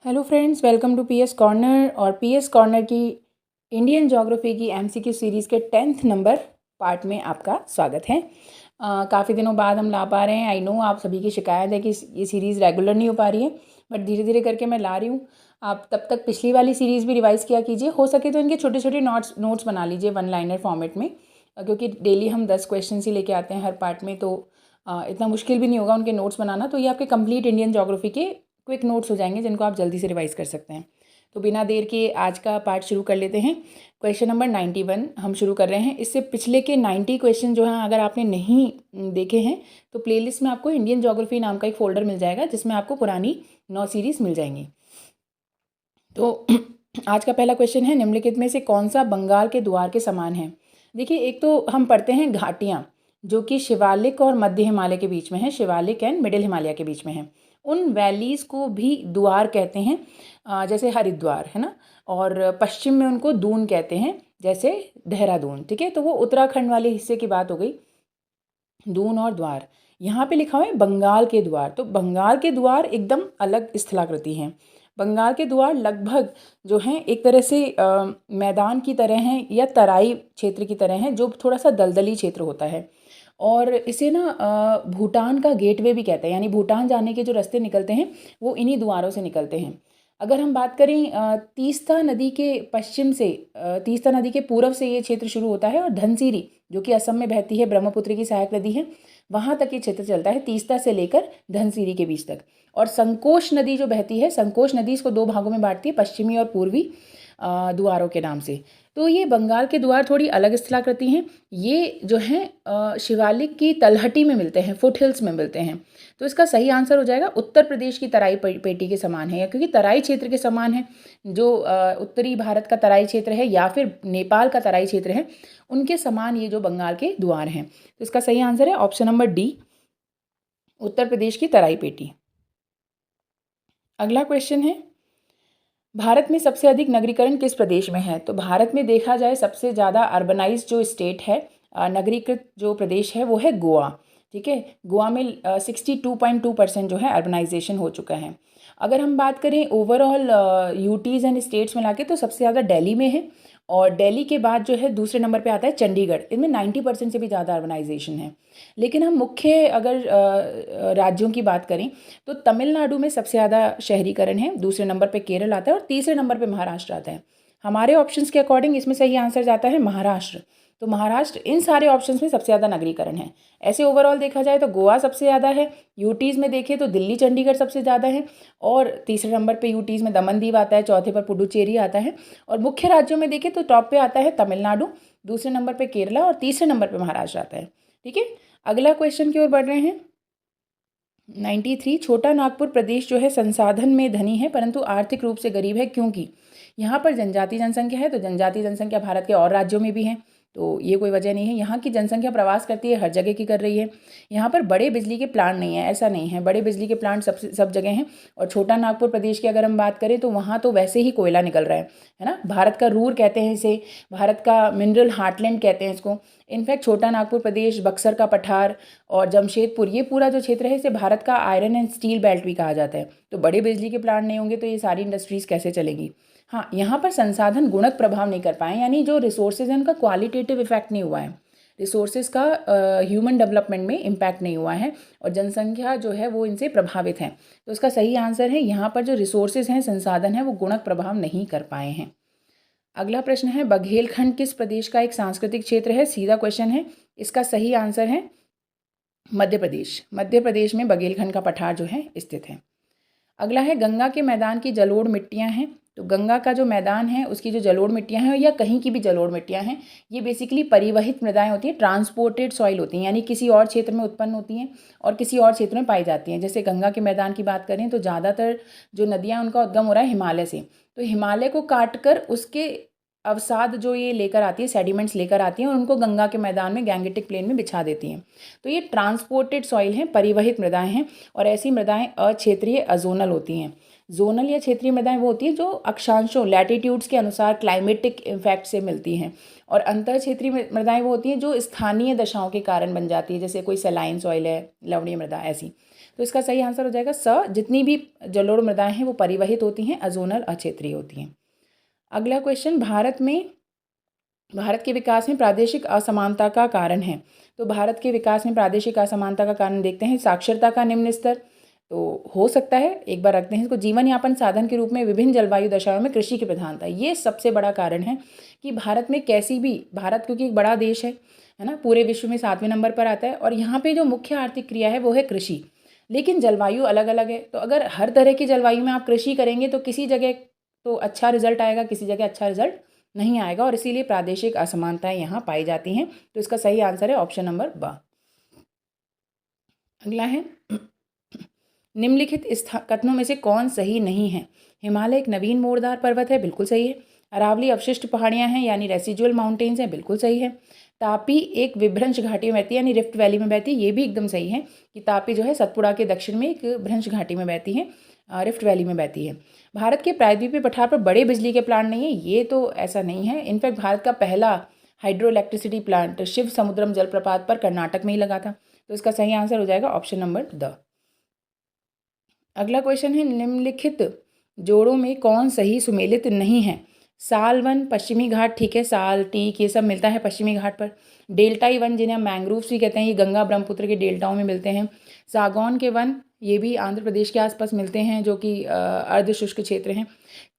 Hello friends, welcome to PS corner. और PS corner की Indian geography की MCQ series के 10th नंबर पार्ट में आपका स्वागत है। काफ़ी दिनों बाद हम ला पा रहे हैं। आई नो आप सभी की शिकायत है कि ये सीरीज़ रेगुलर नहीं हो पा रही है, बट धीरे धीरे करके मैं ला रही हूँ। आप तब तक पिछली वाली सीरीज़ भी रिवाइज़ किया कीजिए, हो सके तो इनके छोटे छोटे नोट्स बना लीजिए वन लाइनर फॉर्मेट में, क्योंकि डेली हम 10 क्वेश्चन ही लेके आते हैं हर पार्ट में, तो इतना मुश्किल भी नहीं होगा उनके नोट्स बनाना। तो ये आपके कंप्लीट इंडियन ज्योग्राफी के क्विक नोट्स हो जाएंगे जिनको आप जल्दी से रिवाइज कर सकते हैं। तो बिना देर के आज का पार्ट शुरू कर लेते हैं। क्वेश्चन नंबर 91 हम शुरू कर रहे हैं। इससे पिछले के 90 क्वेश्चन जो हैं, अगर आपने नहीं देखे हैं तो प्लेलिस्ट में आपको इंडियन ज्योग्राफी नाम का एक फ़ोल्डर मिल जाएगा जिसमें आपको पुरानी 9 सीरीज़ मिल जाएंगी। तो आज का पहला क्वेश्चन है, निम्नलिखित में से कौन सा बंगाल के द्वार के समान है। देखिए, एक तो हम पढ़ते हैं घाटियाँ जो कि शिवालिक और मध्य हिमालय के बीच में है, शिवालिक एंड मिडिल हिमालय के बीच में है। उन वैलीज़ को भी द्वार कहते हैं, जैसे हरिद्वार है ना, और पश्चिम में उनको दून कहते हैं, जैसे देहरादून। ठीक है, तो वो उत्तराखंड वाले हिस्से की बात हो गई, दून और द्वार। यहाँ पे लिखा हुआ है बंगाल के द्वार। तो बंगाल के द्वार एकदम अलग स्थलाकृति हैं। बंगाल के द्वार लगभग जो हैं एक तरह से मैदान की तरह हैं या तराई क्षेत्र की तरह हैं, जो थोड़ा सा दलदली क्षेत्र होता है। और इसे ना भूटान का गेटवे भी कहते हैं, यानी भूटान जाने के जो रास्ते निकलते हैं वो इन्हीं द्वारों से निकलते हैं। अगर हम बात करें तीस्ता नदी के पश्चिम से, तीस्ता नदी के पूर्व से ये क्षेत्र शुरू होता है, और धनसिरी जो कि असम में बहती है, ब्रह्मपुत्र की सहायक नदी है, वहाँ तक ये क्षेत्र चलता है, तीस्ता से लेकर धनसिरी के बीच तक। और संकोश नदी जो बहती है, संकोश नदी इसको 2 भागों में बांटती है, पश्चिमी और पूर्वी द्वारों के नाम से। तो ये बंगाल के द्वार थोड़ी अलग स्थलाकृति हैं। ये जो हैं शिवालिक की तलहटी में मिलते हैं, फुट हिल्स में मिलते हैं। तो इसका सही आंसर हो जाएगा उत्तर प्रदेश की तराई पेटी के समान है, क्योंकि तराई क्षेत्र के समान है। जो उत्तरी भारत का तराई क्षेत्र है या फिर नेपाल का तराई क्षेत्र है, उनके समान ये जो बंगाल के द्वार हैं। तो इसका सही आंसर है option number D, Uttar Pradesh की तराई पेटी। अगला क्वेश्चन है, भारत में सबसे अधिक नगरीकरण किस प्रदेश में है। तो भारत में देखा जाए सबसे ज़्यादा अर्बनाइज्ड जो स्टेट है, नगरीकृत जो प्रदेश है, वो है गोवा। ठीक है, गोवा में 62.2% जो है अर्बनाइजेशन हो चुका है। अगर हम बात करें ओवरऑल यूटीज़ एंड स्टेट्स में लाके, तो सबसे ज़्यादा दिल्ली में है, और दिल्ली के बाद जो है दूसरे नंबर पे आता है चंडीगढ़। इनमें 90% से भी ज़्यादा अर्बनाइजेशन है। लेकिन हम मुख्य अगर राज्यों की बात करें तो तमिलनाडु में सबसे ज़्यादा शहरीकरण है, दूसरे नंबर पे केरल आता है, और तीसरे नंबर पे महाराष्ट्र आता है। हमारे ऑप्शंस के अकॉर्डिंग इसमें सही आंसर जाता है महाराष्ट्र। तो महाराष्ट्र इन सारे ऑप्शंस में सबसे ज़्यादा नगरीकरण है। ऐसे ओवरऑल देखा जाए तो गोवा सबसे ज़्यादा है, यूटीज़ में देखें तो दिल्ली चंडीगढ़ सबसे ज़्यादा है, और तीसरे नंबर पे यूटीज़ में दमन दीव आता है, चौथे पर पुडुचेरी आता है, और मुख्य राज्यों में देखें तो टॉप पे आता है तमिलनाडु, दूसरे नंबर पे केरला, और तीसरे नंबर पे महाराष्ट्र आता है। ठीक है, अगला क्वेश्चन की ओर बढ़ रहे हैं। 93, छोटा नागपुर प्रदेश जो है संसाधन में धनी है परंतु आर्थिक रूप से गरीब है, क्योंकि यहाँ पर जनजाति जनसंख्या है। तो जनजाति जनसंख्या भारत के और राज्यों में भी है, तो ये कोई वजह नहीं है। यहाँ की जनसंख्या प्रवास करती है, हर जगह की कर रही है। यहाँ पर बड़े बिजली के प्लांट नहीं है, ऐसा नहीं है, बड़े बिजली के प्लांट सब जगह हैं। और छोटा नागपुर प्रदेश की अगर हम बात करें तो वहाँ तो वैसे ही कोयला निकल रहा है ना। भारत का रूर कहते हैं इसे, भारत का मिनरल हार्टलैंड कहते हैं इसको। इनफैक्ट छोटा नागपुर प्रदेश, बक्सर का पठार और जमशेदपुर, ये पूरा जो क्षेत्र है इसे भारत का आयरन एंड स्टील बेल्ट भी कहा जाता है। तो बड़े बिजली के प्लांट नहीं होंगे तो ये सारी इंडस्ट्रीज़ कैसे चलेंगी। हाँ, यहाँ पर संसाधन गुणक प्रभाव नहीं कर पाए, यानी जो रिसोर्सेज हैं उनका क्वालिटेटिव इफेक्ट नहीं हुआ है, रिसोर्सेज का ह्यूमन डेवलपमेंट में इम्पैक्ट नहीं हुआ है, और जनसंख्या जो है वो इनसे प्रभावित है। तो इसका सही आंसर है, यहाँ पर जो रिसोर्सेज हैं, संसाधन है, वो गुणक प्रभाव नहीं कर पाए हैं। अगला प्रश्न है, बघेलखंड किस प्रदेश का एक सांस्कृतिक क्षेत्र है। सीधा क्वेश्चन है, इसका सही आंसर है मध्य प्रदेश। मध्य प्रदेश में बघेलखंड का पठार जो है स्थित है। अगला है, गंगा के मैदान की जलोढ़ मिट्टियाँ हैं। तो गंगा का जो मैदान है उसकी जो जलोढ़ मिट्टियाँ हैं, या कहीं की भी जलोढ़ मिट्टियाँ हैं, ये बेसिकली परिवहित मृदाएं होती हैं, ट्रांसपोर्टेड सॉइल होती हैं, यानी किसी और क्षेत्र में उत्पन्न होती हैं और किसी और क्षेत्र में पाई जाती हैं। जैसे गंगा के मैदान की बात करें तो ज़्यादातर जो नदियाँ उनका उद्गम हो रहा है हिमालय से। तो हिमालय को काट कर उसके अवसाद जो ये लेकर आती है, सेडिमेंट्स लेकर आती हैं, और उनको गंगा के मैदान में गैंगेटिक प्लेन में बिछा देती हैं। तो ये ट्रांसपोर्टेड सॉइल हैं, परिवहित मृदाएं हैं, और ऐसी मृदाएं अक्षेत्रीय अजोनल होती हैं। जोनल या क्षेत्रीय मृदाएं वो होती हैं जो अक्षांशों, लैटिट्यूड्स के अनुसार क्लाइमेटिक इफेक्ट से मिलती हैं, और अंतर क्षेत्रीय मृदाएं वो होती हैं जो स्थानीय दशाओं के कारण बन जाती है, जैसे कोई सलाइन सॉइल है, लवणीय मृदा ऐसी। तो इसका सही आंसर हो जाएगा स। जितनी भी जलोढ़ मृदाएं हैं वो परिवहित होती हैं, अजोनल अक्षेत्रीय होती हैं। अगला क्वेश्चन, भारत के विकास में प्रादेशिक असमानता का कारण है। तो भारत के विकास में प्रादेशिक असमानता का कारण देखते हैं, साक्षरता का निम्न स्तर, तो हो सकता है, एक बार रखते हैं इसको, जीवन यापन साधन के रूप में विभिन्न जलवायु दशाओं में कृषि की प्रधानता, ये सबसे बड़ा कारण है कि भारत में कैसी भी, भारत क्योंकि एक बड़ा देश है ना, पूरे विश्व में 7वें नंबर पर आता है, और यहाँ पे जो मुख्य आर्थिक क्रिया है वो है कृषि, लेकिन जलवायु अलग अलग है। तो अगर हर तरह की जलवायु में आप कृषि करेंगे तो किसी जगह तो अच्छा रिजल्ट आएगा, किसी जगह अच्छा रिजल्ट नहीं आएगा, और इसीलिए प्रादेशिक असमानताएं यहाँ पाई जाती हैं। तो इसका सही आंसर है ऑप्शन नंबर ब। अगला है, निम्नलिखित कथनों में से कौन सही नहीं है। हिमालय एक नवीन मोड़दार पर्वत है, बिल्कुल सही है। अरावली अवशिष्ट पहाड़ियाँ हैं यानी रेसिजुअल माउंटेन्स हैं, बिल्कुल सही है। तापी एक विभ्रंश घाटी में बहती है यानी रिफ्ट वैली में बहती है, ये भी एकदम सही है कि तापी जो है सतपुड़ा के दक्षिण में एक भ्रंश घाटी में बहती है, रिफ्ट वैली में बहती है। भारत के प्रायद्वीपीय पठार पर बड़े बिजली के प्लांट नहीं है, ये तो ऐसा नहीं है। इनफैक्ट भारत का पहला हाइड्रो इलेक्ट्रिसिटी प्लांट शिव समुद्रम जलप्रपात पर कर्नाटक में ही लगा था। तो इसका सही आंसर हो जाएगा ऑप्शन नंबर द। अगला क्वेश्चन है, निम्नलिखित जोड़ों में कौन सही सुमेलित नहीं है। साल वन पश्चिमी घाट, ठीक है, साल टीक ये सब मिलता है पश्चिमी घाट पर। डेल्टाई वन जिन्हें हम मैंग्रोव्स भी कहते हैं, ये गंगा ब्रह्मपुत्र के डेल्टाओं में मिलते हैं। सागौन के वन ये भी आंध्र प्रदेश के आसपास मिलते हैं, जो कि अर्धशुष्क क्षेत्र हैं।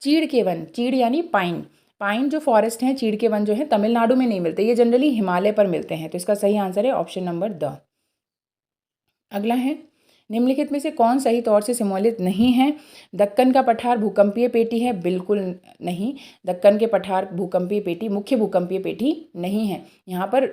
चीड़ के वन, चीड़ यानी पाइन जो फॉरेस्ट हैं, चीड़ के वन जो है तमिलनाडु में नहीं मिलते, ये जनरली हिमालय पर मिलते हैं। तो इसका सही आंसर है ऑप्शन नंबर द। अगला है, निम्नलिखित में से कौन सही तौर से सम्मिलित नहीं है। दक्कन का पठार भूकंपीय पेटी है, बिल्कुल नहीं। दक्कन के पठार भूकंपीय पेटी, मुख्य भूकंपीय पेटी नहीं है। यहाँ पर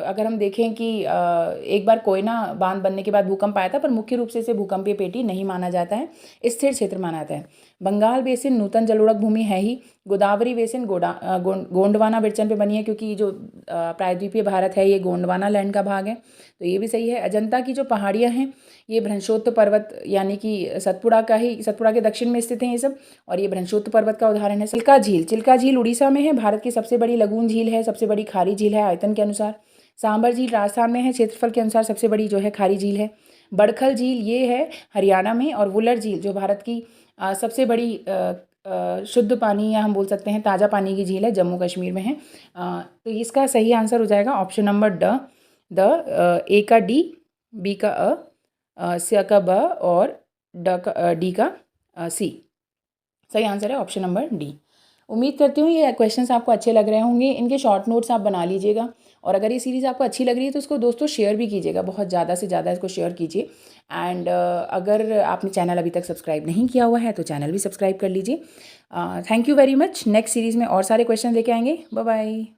अगर हम देखें कि एक बार कोयना बांध बनने के बाद भूकंप आया था, पर मुख्य रूप से इसे भूकंपीय पेटी नहीं माना जाता है, स्थिर क्षेत्र माना जाता है। बंगाल बेसिन नूतन जलोढ़क भूमि है ही। गोदावरी बेसिन गोंडवाना बिरचन पे बनी है, क्योंकि जो प्रायद्वीपीय भारत है ये गोंडवाना लैंड का भाग है, तो ये भी सही है। अजंता की जो पहाड़ियाँ हैं ये भ्रंशोत्त पर्वत यानी कि सतपुड़ा के दक्षिण में स्थित हैं ये सब, और ये भ्रंशोत्त पर्वत का उदाहरण है। चिल्का झील उड़ीसा में है, भारत की सबसे बड़ी लगून झील है, सबसे बड़ी खारी झील है आयतन के अनुसार। सांबर झील राजस्थान में है, क्षेत्रफल के अनुसार सबसे बड़ी जो है खारी झील है। बड़खल झील ये है हरियाणा में, और वुलर झील जो भारत की सबसे बड़ी शुद्ध पानी या हम बोल सकते हैं ताज़ा पानी की झील है, जम्मू कश्मीर में है। तो इसका सही आंसर हो जाएगा ऑप्शन नंबर द। ए का डी, बी का स का ब, और डी का सी। सही आंसर है ऑप्शन नंबर डी। उम्मीद करती हूँ ये क्वेश्चंस आपको अच्छे लग रहे होंगे। इनके शॉर्ट नोट्स आप बना लीजिएगा, और अगर ये सीरीज़ आपको अच्छी लग रही है तो इसको दोस्तों शेयर भी कीजिएगा, बहुत ज़्यादा से ज़्यादा इसको शेयर कीजिए। एंड अगर आपने चैनल अभी तक सब्सक्राइब नहीं किया हुआ है तो चैनल भी सब्सक्राइब कर लीजिए। Thank you very much. Next series में और सारे क्वेश्चन लेके आएंगे। Bye bye.